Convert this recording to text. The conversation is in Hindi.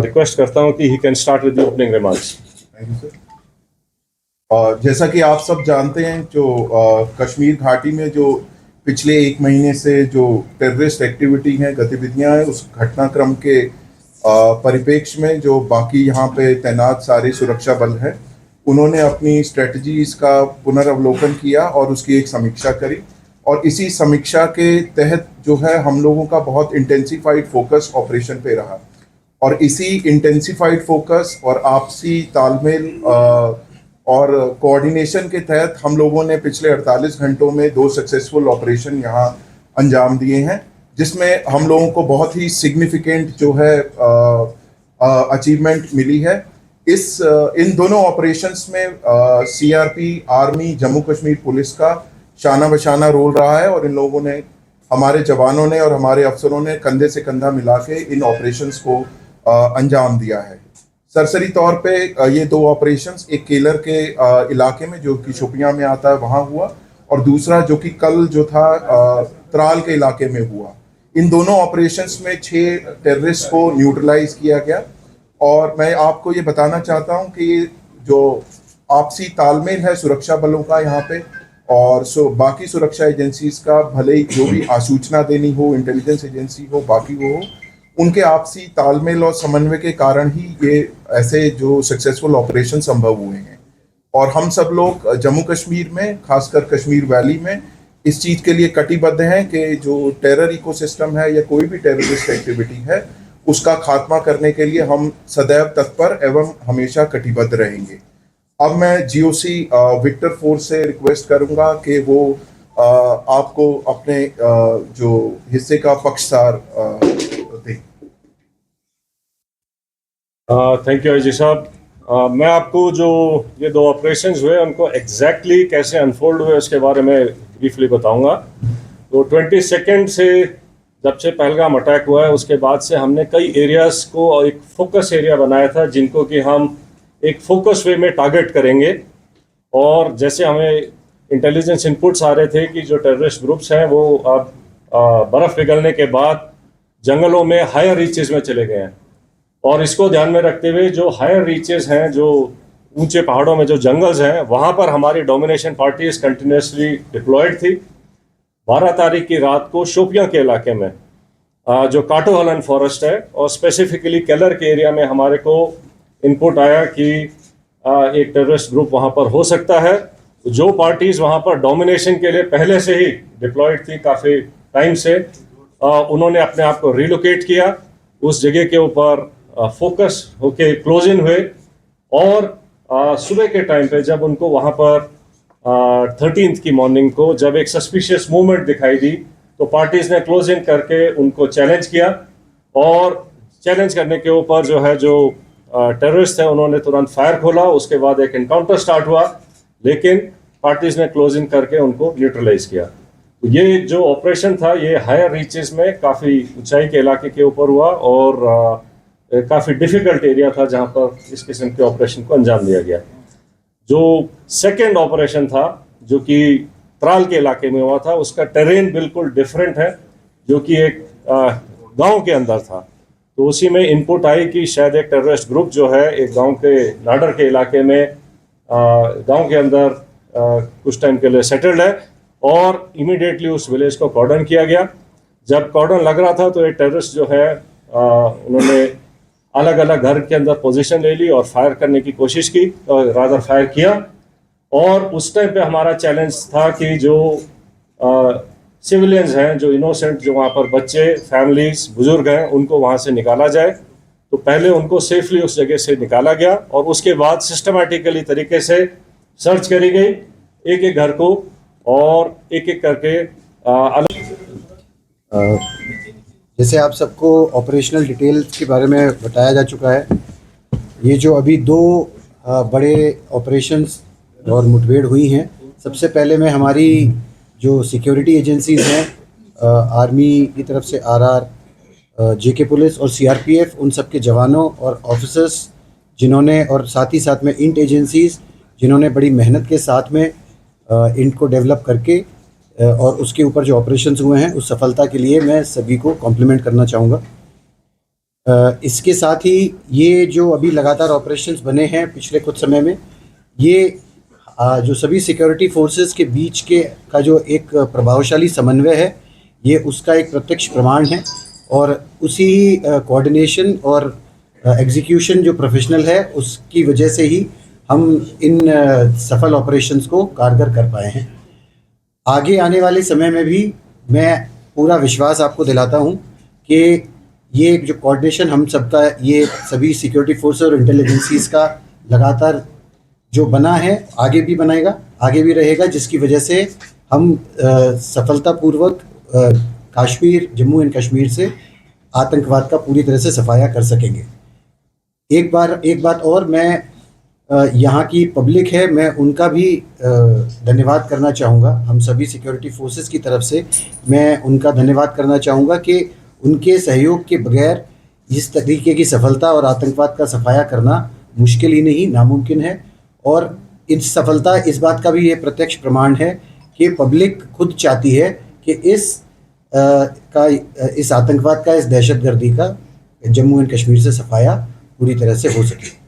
रिक्वेस्ट करता हूं कि he can start with the opening remarks. Thank you sir. और जैसा कि आप सब जानते हैं, जो कश्मीर घाटी में जो पिछले एक महीने से जो टेररिस्ट एक्टिविटी हैं, गतिविधियां हैं, उस घटनाक्रम के परिप्रेक्ष्य में जो बाकी यहाँ पे तैनात सारे सुरक्षा बल हैं, उन्होंने अपनी स्ट्रेटजीज का पुनर्वलोकन किया और उसकी एक समीक्षा करी। और इसी समीक्षा के तहत जो है हम लोगों का बहुत इंटेंसिफाइड फोकस ऑपरेशन पे रहा। और इसी इंटेंसिफाइड फोकस और आपसी तालमेल और कोऑर्डिनेशन के तहत हम लोगों ने पिछले 48 घंटों में 2 सक्सेसफुल ऑपरेशन यहाँ अंजाम दिए हैं, जिसमें हम लोगों को बहुत ही सिग्निफिकेंट जो है अचीवमेंट मिली है। इन दोनों ऑपरेशंस में CRP, army, Jammu Kashmir police का शाना बशाना रोल रहा है और इन लोगों ने, हमारे जवानों ने और हमारे अफसरों ने कंधे से कंधा मिला के इन ऑपरेशंस को अंजाम दिया है। सरसरी तौर पे ये 2 ऑपरेशंस, एक केलर के इलाके में जो कि शोपियां में आता है वहाँ हुआ, और दूसरा जो कि कल जो था त्राल के इलाके में हुआ। इन दोनों ऑपरेशंस में 6 टेररिस्ट को न्यूट्रलाइज किया गया। और मैं आपको ये बताना चाहता हूँ कि ये जो आपसी तालमेल है सुरक्षा बलों का यहाँ पे और बाकी सुरक्षा एजेंसीज का, भले ही जो भी आसूचना देनी हो, इंटेलिजेंस एजेंसी हो, बाकी वो हो, उनके आपसी तालमेल और समन्वय के कारण ही ये ऐसे जो सक्सेसफुल ऑपरेशन संभव हुए हैं। और हम सब लोग जम्मू कश्मीर में, खासकर कश्मीर वैली में, इस चीज़ के लिए कटिबद्ध हैं कि जो टेरर इकोसिस्टम है या कोई भी टेररिस्ट एक्टिविटी है, उसका खात्मा करने के लिए हम सदैव तत्पर एवं हमेशा कटिबद्ध रहेंगे। अब मैं जीओसी विक्टर फोर्स से रिक्वेस्ट करूंगा कि वो आपको अपने जो हिस्से का पक्षसार दें। थैंक यू अजय साहब। मैं आपको जो ये 2 ऑपरेशंस हुए उनको एग्जैक्टली कैसे अनफोल्ड हुए उसके बारे में ब्रीफली बताऊंगा। तो 22 से जब से पहलगाम अटैक हुआ है उसके बाद से हमने कई एरियाज को एक फोकस एरिया बनाया था, जिनको कि हम एक फोकस वे में टारगेट करेंगे। और जैसे हमें इंटेलिजेंस इनपुट्स आ रहे थे कि जो टेररिस्ट ग्रुप्स हैं वो अब बर्फ़ पिघलने के बाद जंगलों में हायर रीचेस में चले गए हैं, और इसको ध्यान में रखते हुए जो हायर रीचेस हैं, जो ऊंचे पहाड़ों में जो जंगल्स हैं, वहाँ पर हमारी डोमिनेशन पार्टीज कंटिन्यूसली डिप्लॉयड थी। 12 तारीख की रात को शोपियां के इलाके में जो काटोहलन फॉरेस्ट है और स्पेसिफिकली केलर के एरिया में हमारे को इनपुट आया कि एक टेररिस्ट ग्रुप वहाँ पर हो सकता है। जो पार्टीज वहाँ पर डोमिनेशन के लिए पहले से ही डिप्लॉयड थी काफ़ी टाइम से, उन्होंने अपने आप को रिलोकेट किया, उस जगह के ऊपर फोकस होके क्लोज इन हुए। और सुबह के टाइम पे जब उनको वहाँ पर 13th की मॉर्निंग को जब एक सस्पिशियस मूवमेंट दिखाई दी, तो पार्टीज ने क्लोज इन करके उनको चैलेंज किया, और चैलेंज करने के ऊपर जो है जो टेररिस्ट है उन्होंने तुरंत फायर खोला। उसके बाद एक एनकाउंटर स्टार्ट हुआ, लेकिन पार्टीज ने क्लोज इन करके उनको न्यूट्रलाइज किया। तो ये जो ऑपरेशन था ये हायर रीचेस में काफ़ी ऊंचाई के इलाके के ऊपर हुआ और काफ़ी डिफिकल्ट एरिया था जहां पर इस किस्म के ऑपरेशन को अंजाम दिया गया। जो सेकेंड ऑपरेशन था जो कि त्राल के इलाके में हुआ था, उसका टेरेन बिल्कुल डिफरेंट है, जो कि एक गांव के अंदर था। तो उसी में इनपुट आई कि शायद एक टेररिस्ट ग्रुप जो है एक गांव के नाडर के इलाके में गांव के अंदर कुछ टाइम के लिए सेटल्ड है, और इमीडिएटली उस विलेज को कॉर्डन किया गया। जब कॉर्डन लग रहा था तो ये टेररिस्ट जो है उन्होंने अलग अलग घर के अंदर पोजीशन ले ली और फायर करने की कोशिश की, और रादर फायर किया। और उस टाइम पे हमारा चैलेंज था कि जो सिविलियंस हैं, जो इनोसेंट, जो वहाँ पर बच्चे, फैमिलीज, बुजुर्ग हैं, उनको वहाँ से निकाला जाए। तो पहले उनको सेफली उस जगह से निकाला गया और उसके बाद सिस्टमैटिकली तरीके से सर्च करी गई एक एक घर को, और एक एक करके जैसे आप सबको ऑपरेशनल डिटेल्स के बारे में बताया जा चुका है। ये जो अभी 2 बड़े ऑपरेशंस और मुठभेड़ हुई हैं, सबसे पहले में हमारी जो सिक्योरिटी एजेंसीज़ हैं, आर्मी की तरफ से आरआर, जेके पुलिस और सीआरपीएफ, उन सब के जवानों और ऑफिसर्स जिन्होंने, और साथ ही साथ में इंट एजेंसीज़ जिन्होंने बड़ी मेहनत के साथ में इंट को डेवलप करके और उसके ऊपर जो ऑपरेशंस हुए हैं उस सफलता के लिए मैं सभी को कॉम्प्लीमेंट करना चाहूँगा। इसके साथ ही ये जो अभी लगातार ऑपरेशंस बने हैं पिछले कुछ समय में, ये जो सभी सिक्योरिटी फोर्सेस के बीच के का जो एक प्रभावशाली समन्वय है, ये उसका एक प्रत्यक्ष प्रमाण है। और उसी कोऑर्डिनेशन और एग्जीक्यूशन जो प्रोफेशनल है, उसकी वजह से ही हम इन सफल ऑपरेशंस को कारगर कर पाए हैं। आगे आने वाले समय में भी मैं पूरा विश्वास आपको दिलाता हूँ कि ये जो कोऑर्डिनेशन हम सबका, ये सभी सिक्योरिटी फोर्स और इंटेलिजेंसीज का लगातार जो बना है, आगे भी बनाएगा, आगे भी रहेगा, जिसकी वजह से हम सफलतापूर्वक कश्मीर, जम्मू एंड कश्मीर से आतंकवाद का पूरी तरह से सफाया कर सकेंगे। एक बात और, मैं यहाँ की पब्लिक है, मैं उनका भी धन्यवाद करना चाहूँगा। हम सभी सिक्योरिटी फोर्सेस की तरफ से मैं उनका धन्यवाद करना चाहूँगा कि उनके सहयोग के बगैर इस तरीके की सफलता और आतंकवाद का सफाया करना मुश्किल ही नहीं, नामुमकिन है। और इस सफलता, इस बात का भी ये प्रत्यक्ष प्रमाण है कि पब्लिक खुद चाहती है कि इस आतंकवाद का, इस दहशतगर्दी का जम्मू एंड कश्मीर से सफाया पूरी तरह से हो सके।